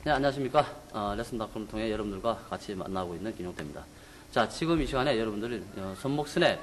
네, 안녕하십니까. 레슨닷컴을 통해 여러분들과 같이 만나고 있는 김용태입니다. 자, 지금 이 시간에 여러분들이 손목 스냅,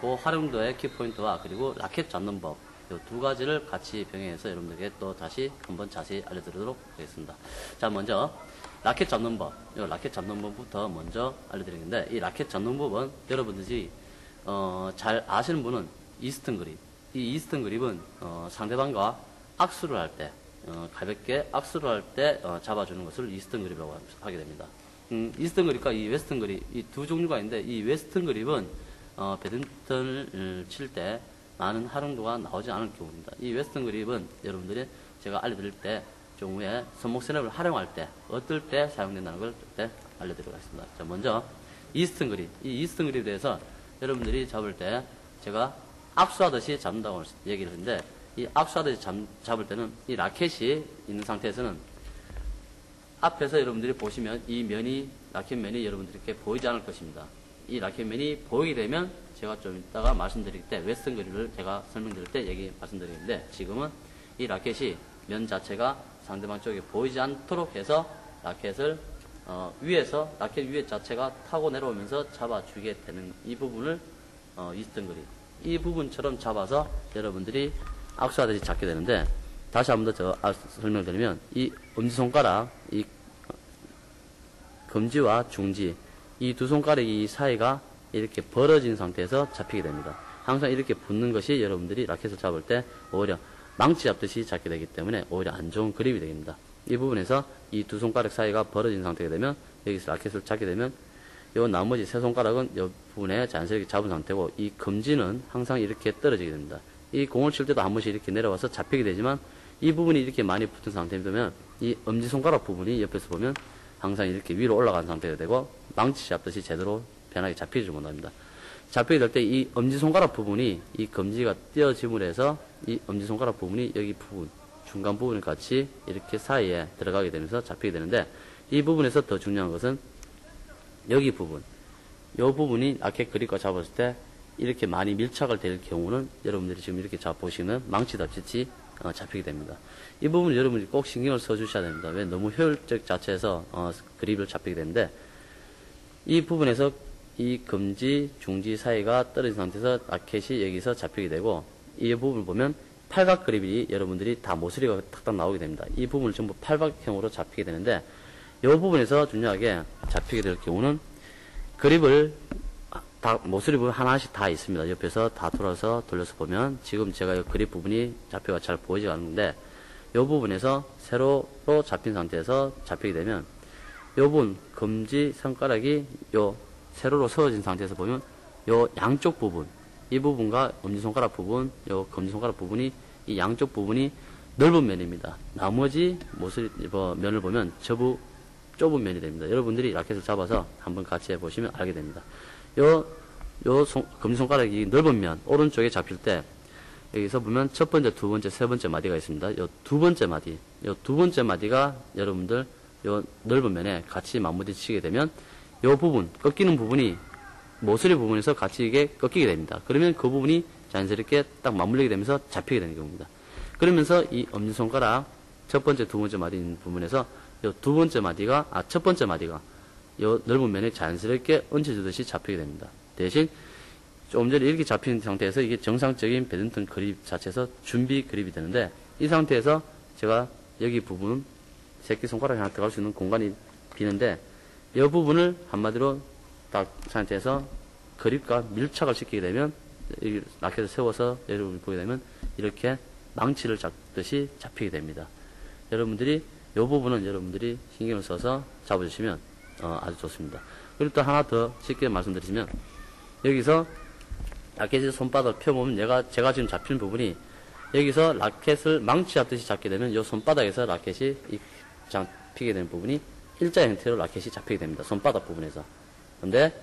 그 활용도의 키포인트와 그리고 라켓 잡는 법, 이 두 가지를 같이 병행해서 여러분들에게 또 다시 한번 자세히 알려드리도록 하겠습니다. 자, 먼저 라켓 잡는 법, 이 라켓 잡는 법부터 먼저 알려드리는데, 이 라켓 잡는 법은 여러분들이 잘 아시는 분은 이스턴 그립. 이 이스턴 그립은 상대방과 악수를 할 때, 가볍게 악수를 할 때 잡아주는 것을 이스턴 그립이라고 하게 됩니다. 이스턴 그립과 이 웨스턴 그립, 이 두 종류가 있는데, 이 웨스턴 그립은 배드민턴을 칠 때 많은 활용도가 나오지 않을 경우입니다. 이 웨스턴 그립은 여러분들이 제가 알려드릴 때 경우에 손목 스냅을 활용할 때 어떨 때 사용된다는 걸 그때 알려드리도록 하겠습니다. 자, 먼저 이스턴 그립. 이 이스턴 그립에 대해서 여러분들이 잡을 때 제가 악수하듯이 잡는다고 얘기를 했는데, 이 악수하듯이 잡을 때는 이 라켓이 있는 상태에서는 앞에서 여러분들이 보시면 이 면이, 라켓 면이 여러분들께 보이지 않을 것입니다. 이 라켓 면이 보이게 되면 제가 좀 이따가 말씀드릴 때 웨스턴 그립을 제가 설명드릴 때 말씀드리는데, 지금은 이 라켓이 면 자체가 상대방 쪽에 보이지 않도록 해서 라켓을 위에서 라켓 위에 자체가 타고 내려오면서 잡아주게 되는 이 부분을 이스턴 그립, 이 부분처럼 잡아서 여러분들이 악수하듯이 잡게 되는데, 다시 한 번 더 설명드리면 이 엄지손가락, 이 검지와 중지, 이 두 손가락이 사이가 이렇게 벌어진 상태에서 잡히게 됩니다. 항상 이렇게 붙는 것이 여러분들이 라켓을 잡을 때 오히려 망치 잡듯이 잡게 되기 때문에 오히려 안 좋은 그립이 됩니다. 이 부분에서 이 두 손가락 사이가 벌어진 상태가 되면, 여기서 라켓을 잡게 되면 요 나머지 세 손가락은 이 부분에 자연스럽게 잡은 상태고, 이 검지는 항상 이렇게 떨어지게 됩니다. 이 공을 칠 때도 한 번씩 이렇게 내려와서 잡히게 되지만, 이 부분이 이렇게 많이 붙은 상태면 이 엄지손가락 부분이 옆에서 보면 항상 이렇게 위로 올라간 상태가 되고, 망치 잡듯이 제대로 편하게 잡히지 못합니다. 잡히게 될 때 이 엄지손가락 부분이 이 검지가 띄어짐으로 해서 이 엄지손가락 부분이 여기 부분, 중간 부분을 같이 이렇게 사이에 들어가게 되면서 잡히게 되는데, 이 부분에서 더 중요한 것은 여기 부분, 이 부분이 라켓 그립과 잡았을 때 이렇게 많이 밀착을 될 경우는 여러분들이 지금 이렇게 잡보시면 망치 잡듯이 잡히게 됩니다. 이 부분은 여러분들이 꼭 신경을 써주셔야 됩니다. 왜? 너무 효율적 자체에서 그립을 잡히게 되는데, 이 부분에서 이 검지, 중지 사이가 떨어진 상태에서 라켓이 여기서 잡히게 되고, 이 부분을 보면 팔각 그립이 여러분들이 다 모서리가 탁탁 나오게 됩니다. 이 부분을 전부 팔각형으로 잡히게 되는데, 이 부분에서 중요하게 잡히게 될 경우는 그립을 다 모서리 부분 하나씩 다 있습니다. 옆에서 다 돌려서 보면 지금 제가 이 그립 부분이 잡혀가 잘 보이지 않는데, 이 부분에서 세로로 잡힌 상태에서 잡히게 되면 이 부분 검지 손가락이 요 세로로 세워진 상태에서 보면 요 양쪽 부분, 이 부분과 엄지손가락 부분, 요 검지손가락 부분이 이 양쪽 부분이 넓은 면입니다. 나머지 모서리 면을 보면 저부 좁은 면이 됩니다. 여러분들이 라켓을 잡아서 한번 같이 해보시면 알게 됩니다. 검지손가락이 넓은 면, 오른쪽에 잡힐 때, 여기서 보면 첫 번째, 두 번째, 세 번째 마디가 있습니다. 요 두 번째 마디가 여러분들 요 넓은 면에 같이 맞부딪히게 되면, 요 부분, 꺾이는 부분이 모서리 부분에서 같이 이게 꺾이게 됩니다. 그러면 그 부분이 자연스럽게 딱 맞물리게 되면서 잡히게 되는 경우입니다. 그러면서 이 엄지손가락 첫 번째, 두 번째 마디 있는 부분에서 요 두 번째 마디가, 첫 번째 마디가 요 넓은 면에 자연스럽게 얹혀주듯이 잡히게 됩니다. 대신 조금 전에 이렇게 잡힌 상태에서 이게 정상적인 배드민턴 그립 자체에서 준비 그립이 되는데, 이 상태에서 제가 여기 부분 새끼손가락이 하나 들어갈 수 있는 공간이 비는데, 이 부분을 한마디로 딱 상태에서 그립과 밀착을 시키게 되면, 이 라켓을 세워서 여러분이 보게 되면 이렇게 망치를 잡듯이 잡히게 됩니다. 여러분들이 이 부분은 여러분들이 신경을 써서 잡아주시면 아주 좋습니다. 그리고 또 하나 더 쉽게 말씀드리면, 여기서 라켓의 손바닥을 펴보면 제가 지금 잡힌 부분이, 여기서 라켓을 망치 잡듯이 잡게 되면 이 손바닥에서 라켓이 잡히게 되는 부분이 일자 형태로 라켓이 잡히게 됩니다. 손바닥 부분에서. 근데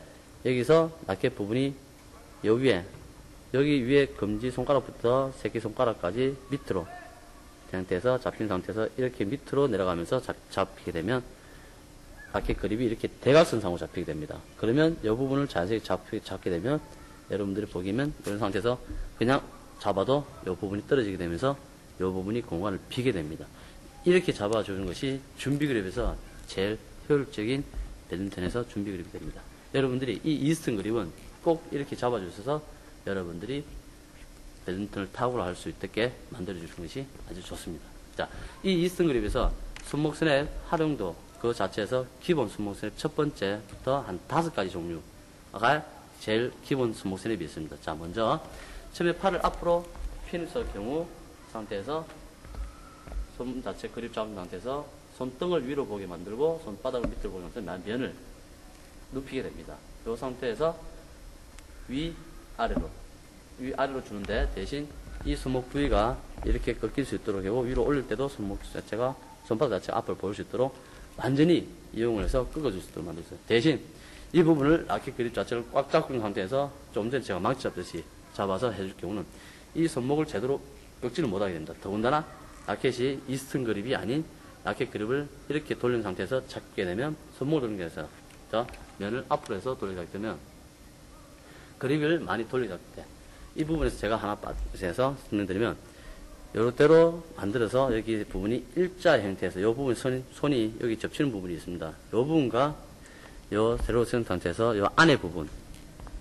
여기서 라켓 부분이 여기 위에 검지 손가락부터 새끼 손가락까지 밑으로 상태에서 잡힌 상태에서 이렇게 밑으로 내려가면서 잡히게 되면 라켓 그립이 이렇게 대각선상으로 잡히게 됩니다. 그러면 이 부분을 자연스럽게 잡게 되면 여러분들이 보기면 이런 상태에서 그냥 잡아도 이 부분이 떨어지게 되면서 이 부분이 공간을 비게 됩니다. 이렇게 잡아주는 것이 준비 그립에서 제일 효율적인 배드민턴에서 준비 그립이 됩니다. 여러분들이 이 이스턴 그립은 꼭 이렇게 잡아주셔서 여러분들이 배드민턴을 탁구를 할 수 있게 만들어주시는 것이 아주 좋습니다. 자, 이 이스턴 그립에서 손목 스냅 활용도 그 자체에서 기본 손목 스냅 첫 번째부터 한 5가지 종류가 제일 기본 손목 스냅이 있습니다. 자, 먼저 처음에 팔을 앞으로 핀을 쓸 경우 상태에서 손 자체 그립 잡은 상태에서 손등을 위로 보게 만들고 손바닥을 밑으로 보게 만들면 면을 눕히게 됩니다. 이 상태에서 위아래로 주는데 대신 이 손목 부위가 이렇게 꺾일 수 있도록 하고 위로 올릴 때도 손목 자체가 손바닥 자체가 앞을 보일 수 있도록 완전히 이용을 해서 꺾어줄 수 있도록 만들었어요. 대신 이 부분을 라켓 그립 자체를 꽉 잡고 있는 상태에서 좀 전에 제가 망치 잡듯이 잡아서 해줄 경우는 이 손목을 제대로 꺾지를 못하게 됩니다. 더군다나 라켓이 이스턴 그립이 아닌 라켓 그립을 이렇게 돌린 상태에서 잡게 되면 손목을 돌리는 게 아니라 면을 앞으로 해서 돌리게 되면 그립을 많이 돌리게 때 이 부분에서 제가 하나 빠져서 설명드리면 요렇대로 만들어서 여기 부분이 일자 형태에서 이 부분 손이 여기 접치는 부분이 있습니다. 이 부분과 요 세로 세운 상태에서 요 안에 부분,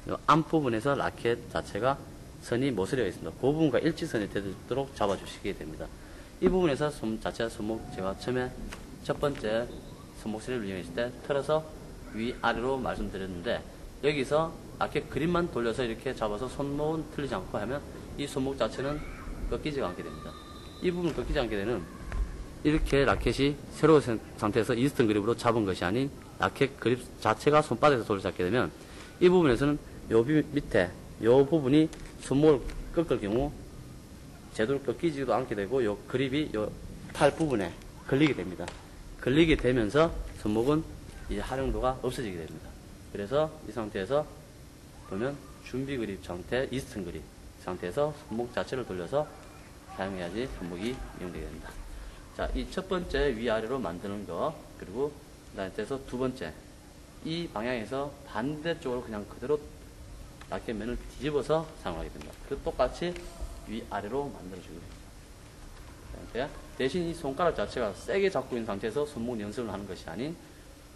요 안 부분에서 라켓 자체가 선이 모서리가 있습니다. 그 부분과 일치선이 되도록 잡아주시게 됩니다. 이 부분에서 손 자체 손목 제가 처음에 첫 번째 손목 스냅을 이용했을 때 틀어서 위아래로 말씀드렸는데 여기서 라켓 그립만 돌려서 이렇게 잡아서 손목은 틀리지 않고 하면 이 손목 자체는 꺾이지 않게 됩니다. 이 부분을 꺾이지 않게 되는 이렇게 라켓이 새로운 상태에서 이스턴 그립으로 잡은 것이 아닌 라켓 그립 자체가 손바닥에서 돌려 잡게 되면 이 부분에서는 요 밑에 요 부분이 손목을 꺾을 경우 제대로 꺾이지도 않게 되고 요 그립이 요 팔 부분에 걸리게 됩니다. 걸리게 되면서 손목은 이제 활용도가 없어지게 됩니다. 그래서 이 상태에서 보면 준비 그립 상태, 이스턴 그립 상태에서 손목 자체를 돌려서 사용해야지 손목이 이용되게 됩니다. 자, 이 첫 번째 위아래로 만드는 거, 그리고 그다음에서 두 번째 이 방향에서 반대쪽으로 그냥 그대로 라켓 면을 뒤집어서 사용하게 됩니다. 그 똑같이 위아래로 만들어주게 됩니다. 대신 이 손가락 자체가 세게 잡고 있는 상태에서 손목 연습을 하는 것이 아닌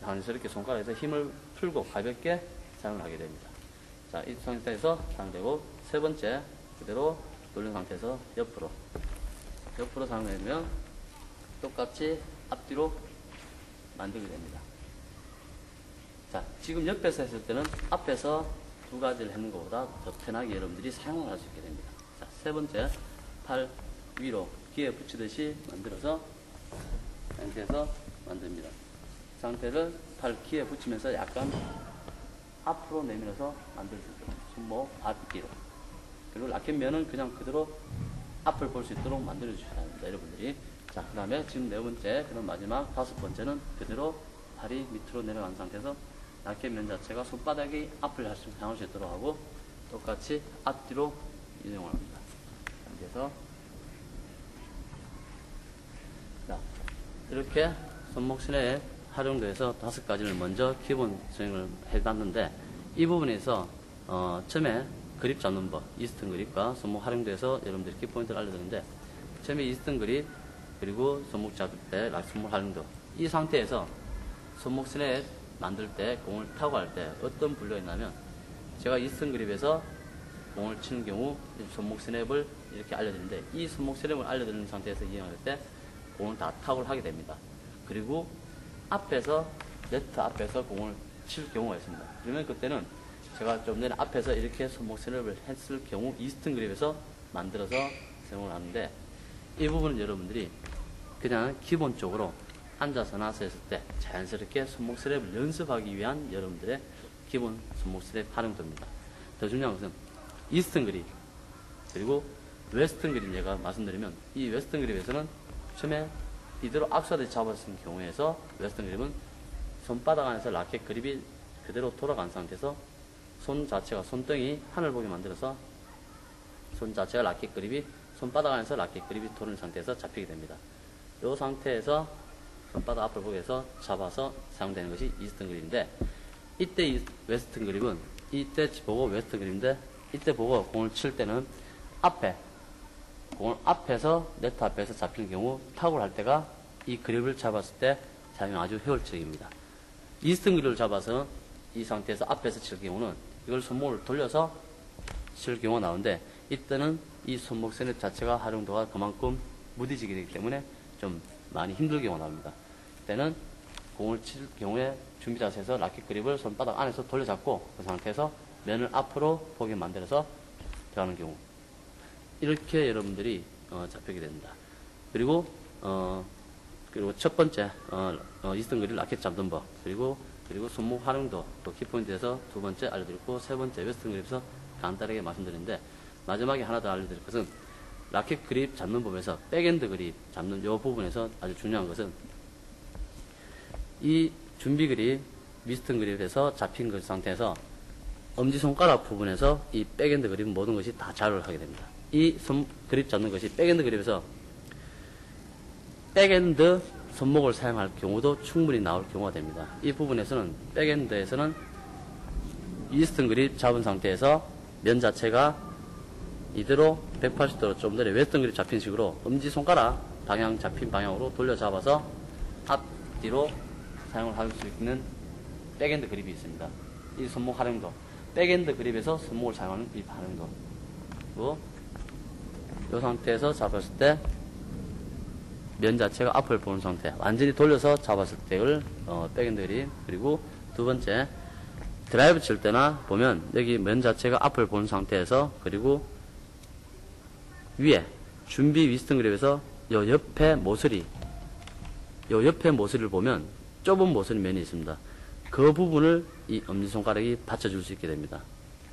자연스럽게 손가락에서 힘을 풀고 가볍게 사용을 하게 됩니다. 자, 이 상태에서 사용되고 세 번째 그대로 돌린 상태에서 옆으로 사용하면 똑같이 앞뒤로 만들게 됩니다. 자, 지금 옆에서 했을 때는 앞에서 두 가지를 하는 것보다 더 편하게 여러분들이 사용을 할 수 있게 됩니다. 자, 세 번째, 팔 위로 기에 붙이듯이 만들어서 상태에서 만듭니다. 상태를 팔 기에 붙이면서 약간 앞으로 내밀어서 만들 수 있도록 손목 앞뒤로, 그리고 라켓면은 그냥 그대로 앞을 볼 수 있도록 만들어 주셔야 합니다, 여러분들이. 자, 그 다음에 지금 네 번째, 그럼 마지막 다섯 번째는 그대로 팔이 밑으로 내려간 상태에서 라켓면 자체가 손바닥이 앞을 향할 수 있도록 하고 똑같이 앞뒤로 이동을 합니다. 그래서 자, 이렇게 손목 스냅 활용도에서 5가지를 먼저 기본 스윙을 해봤는데 이 부분에서 처음에 그립 잡는 법, 이스턴 그립과 손목 활용도에서 여러분들이 키포인트를 알려드렸는데 처음에 이스턴 그립 그리고 손목 잡을 때 손목 활용도, 이 상태에서 손목 스냅 만들 때 공을 타고 할 때 어떤 분류가 있냐면 제가 이스턴 그립에서 공을 치는 경우 손목 스냅을 이렇게 알려드리는데 이 손목 스냅을 알려드리는 상태에서 이용할 때 공을 다 타고를 하게 됩니다. 그리고 앞에서 네트 앞에서 공을 칠 경우가 있습니다. 그러면 그때는 제가 좀 전에 앞에서 이렇게 손목 스냅을 했을 경우 이스턴 그립에서 만들어서 사용을 하는데 이 부분은 여러분들이 그냥 기본적으로 앉아서 나서 했을 때 자연스럽게 손목 스냅을 연습하기 위한 여러분들의 기본 손목 스냅 활용도입니다. 더 중요한 것은 이스턴 그립 그리고 웨스턴 그립 제가 말씀드리면 이 웨스턴 그립에서는 처음에 이대로 악수하듯이 잡았을 경우에서 웨스턴 그립은 손바닥 안에서 라켓 그립이 그대로 돌아간 상태에서 손 자체가 손등이 하늘 보게 만들어서 손 자체가 라켓 그립이 손바닥 안에서 라켓 그립이 도는 상태에서 잡히게 됩니다. 이 상태에서 손바닥 앞을 보게 해서 잡아서 사용되는 것이 이스턴 그립인데 이때 이 웨스턴 그립은 이때 보고 웨스턴 그립인데 이때 보고 공을 칠 때는 공을 앞에서 네트 앞에서 잡히는 경우 타구를 할 때가 이 그립을 잡았을 때 사용이 아주 효율적입니다. 이스턴 그립을 잡아서 이 상태에서 앞에서 칠 경우는 이걸 손목을 돌려서 칠 경우가 나오는데, 이때는 이 손목 스냅 자체가 활용도가 그만큼 무뎌지게 되기 때문에 좀 많이 힘들 경우가 나옵니다. 이때는 공을 칠 경우에 준비 자세에서 라켓 그립을 손바닥 안에서 돌려잡고 그 상태에서 면을 앞으로 보게 만들어서 들어가는 경우, 이렇게 여러분들이 잡히게 됩니다. 그리고 첫 번째 이스턴 그립 라켓 잡는 법, 그리고 손목 활용도 또 키포인트에서 두 번째 알려드렸고, 세 번째 웨스턴 그립에서 간단하게 말씀드렸는데, 마지막에 하나 더 알려드릴 것은 라켓 그립 잡는 법에서 백핸드 그립 잡는 이 부분에서 아주 중요한 것은, 이 준비 그립, 미스턴 그립에서 잡힌 그 상태에서 엄지손가락 부분에서 이 백핸드 그립 모든 것이 다 자료를 하게 됩니다. 이 그립 잡는 것이 백핸드 그립에서 백핸드 손목을 사용할 경우도 충분히 나올 경우가 됩니다. 이 부분에서는 백핸드에서는 이스턴 그립 잡은 상태에서 면 자체가 이대로 180도로 좀 전에 웨스턴 그립 잡힌 식으로 엄지손가락 방향 잡힌 방향으로 돌려 잡아서 앞뒤로 사용을 할 수 있는 백핸드 그립이 있습니다. 이 손목 활용도, 백핸드 그립에서 손목을 사용하는 이 활용도, 그리고 이 상태에서 잡았을 때 면 자체가 앞을 보는 상태, 완전히 돌려서 잡았을 때를 백핸드 그립. 그리고 두 번째, 드라이브 칠 때나 보면 여기 면 자체가 앞을 보는 상태에서, 그리고 위에 준비 위스턴 그립에서 요 옆에 모서리를 보면 좁은 모서리 면이 있습니다. 그 부분을 이 엄지손가락이 받쳐줄 수 있게 됩니다.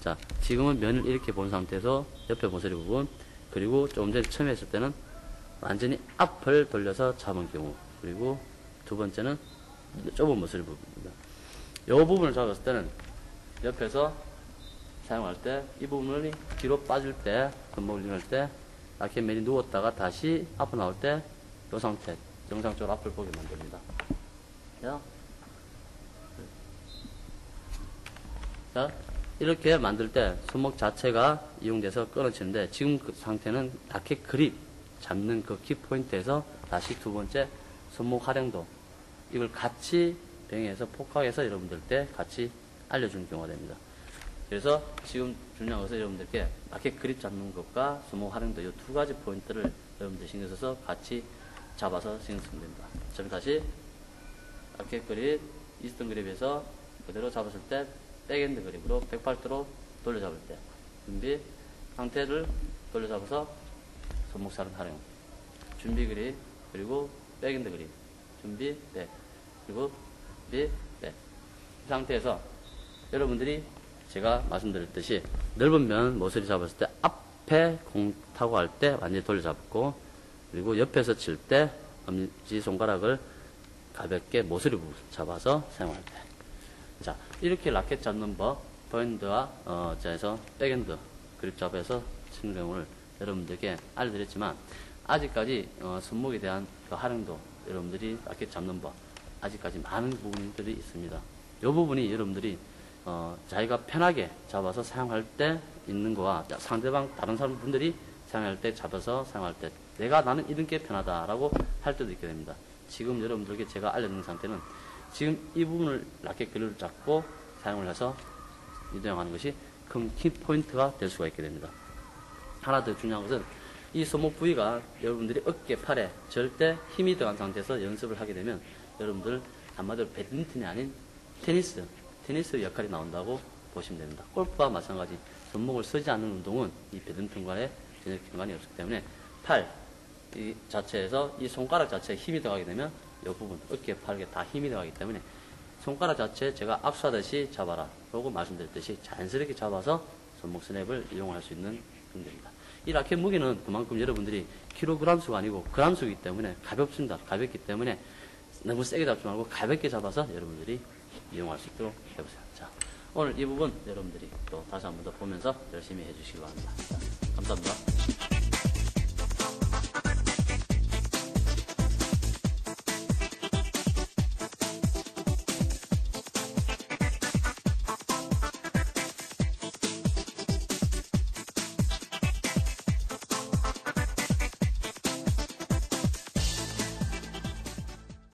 자, 지금은 면을 이렇게 본 상태에서 옆에 모서리 부분, 그리고 조금 전에 처음에 했을 때는 완전히 앞을 돌려서 잡은 경우, 그리고 두 번째는 좁은 모서리 부분입니다. 이 부분을 잡았을 때는 옆에서 사용할 때 이 부분이 뒤로 빠질 때, 손목을 이용할 때 라켓 면이 누웠다가 다시 앞으로 나올 때 이 상태, 정상적으로 앞을 보게 만듭니다. 자, 이렇게 만들 때 손목 자체가 이용돼서 끊어지는데, 지금 그 상태는 라켓 그립 잡는 그 키포인트에서 다시 두 번째 손목 활용도, 이걸 같이 병행해서 폭학해서 여러분들 때 같이 알려주는 경우가 됩니다. 그래서 지금 중요한 것은 여러분들께 라켓 그립 잡는 것과 손목 활용도 이 두 가지 포인트를 여러분들 신경 써서 같이 잡아서 신경 쓰면 됩니다. 자, 다시 라켓 그립, 이스턴 그립에서 그대로 잡았을 때 백핸드 그립으로 180도로 돌려잡을 때 준비 상태를 돌려잡아서 손목 살은 활용, 준비 그립, 그리고 백핸드 그립, 준비 백, 그리고 준비 백. 이 상태에서 여러분들이 제가 말씀드렸듯이 넓은 면 모서리 잡았을 때 앞에 공 타고 할 때 완전히 돌려잡고, 그리고 옆에서 칠 때 엄지손가락을 가볍게 모서리 부분 잡아서 사용할 때. 자, 이렇게 라켓 잡는 법, 포핸드와 자에서 백핸드 그립 잡아서 치는 경우를 여러분들께 알려드렸지만, 아직까지 손목에 대한 그 활용도, 여러분들이 라켓 잡는 법, 아직까지 많은 부분들이 있습니다. 이 부분이 여러분들이 자기가 편하게 잡아서 사용할 때 있는 거와 상대방 다른 사람 분들이 사용할 때 잡아서 사용할 때 나는 이런 게 편하다라고 할 때도 있게 됩니다. 지금 여러분들께 제가 알려드린 상태는 지금 이 부분을 라켓 그립을 잡고 사용을 해서 이동하는 것이 큰 키포인트가 될 수가 있게 됩니다. 하나 더 중요한 것은 이 손목 부위가 여러분들이 어깨, 팔에 절대 힘이 들어간 상태에서 연습을 하게 되면 여러분들 한마디로 배드민턴이 아닌 테니스 역할이 나온다고 보시면 됩니다. 골프와 마찬가지 손목을 쓰지 않는 운동은 이 배드민턴과의 전혀 연관이 없기 때문에 팔 이 자체에서 이 손가락 자체에 힘이 들어가게 되면 이 부분 어깨, 팔에 다 힘이 들어가기 때문에 손가락 자체에 제가 압수하듯이 잡아라 라고 말씀드렸듯이 자연스럽게 잡아서 손목 스냅을 이용할 수 있는 정도입니다. 이 라켓 무게는 그만큼 여러분들이 킬로그램 수가 아니고 그램 수이기 때문에 가볍습니다. 가볍기 때문에 너무 세게 잡지 말고 가볍게 잡아서 여러분들이 이용할 수 있도록 해보세요. 자, 오늘 이 부분 여러분들이 또 다시 한 번 더 보면서 열심히 해주시기 바랍니다. 자, 감사합니다.